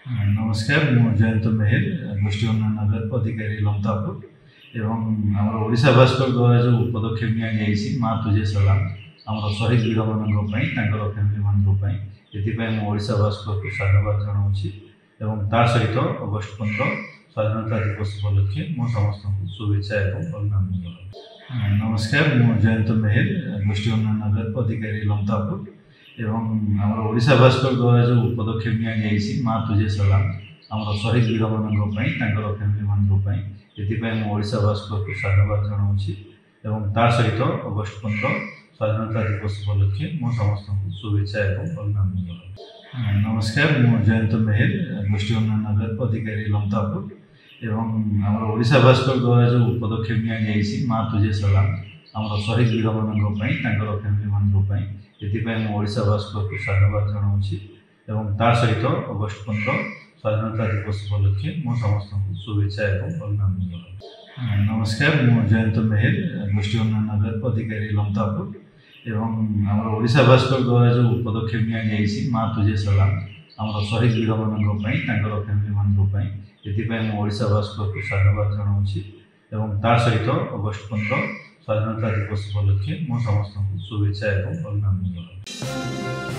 नमस्कार मु जयंत मेहर गोष्ठी उन्नयन नगर अधिकारी लमतापुर एवं आम ओडिशा भास्कर द्वारा जो पदक्षेप नि माँ तुझे सलाम आम शहीद वीर मानों फैमिली मानी ये ओडिशा भास्कर को साधुवाद जनाऊँ ता सहित अगस्ट 15 स्वाधीनता दिवस उपलक्षे मु समस्त शुभेच्छा और अभिनंदन जनाऊँ। नमस्कार मु जयंत मेहर गोष्ठी उन्नयन नगर अधिकारी लमतापुर एवं आम ओडिशा भास्कर द्वारा जो पदक्षेप नि माँ तुझे सलाम आम शहीद वीर मानों फैमिली मानी ये ओडिशा भास्कर को साधुवाद जनाऊँ ता सहित अगस्ट 15 स्वाधीनता दिवस उपलक्षे मु समस्त शुभेच्छा और अभिनंदन जनाऊँ। नमस्कार मु जयंत मेहर गोष्ठी उन्नयन नगर अधिकारी लमतापुर एवं आम ओडिशा भास्कर द्वारा जो पदक्षेप नि माँ तुझे सलाम आम शहीद वीर मानों फैमिली मानी ये ओडिशा भास्कर को साधुवाद जनाऊँ ता सहित अगस्ट 15 स्वाधीनता दिवस उपलक्षे मु समस्त शुभेच्छा और अभिनंदन जनाऊँ। नमस्कार मु जयंत मेहर गोष्ठी उन्नयन नगर अधिकारी लमतापुर एवं आम ओडिशा भास्कर द्वारा जो पदक्षेप नि माँ तुझे सलाम आम शहीद वीर मानों फैमिली मानी ये ओडिशा भास्कर को साधुवाद जनाऊँ ता सहित अगस्ट 15 स्वाधीनता दिवस उपलक्षे मु समस्त शुभेच्छा और अभिनंदन जनाऊँ।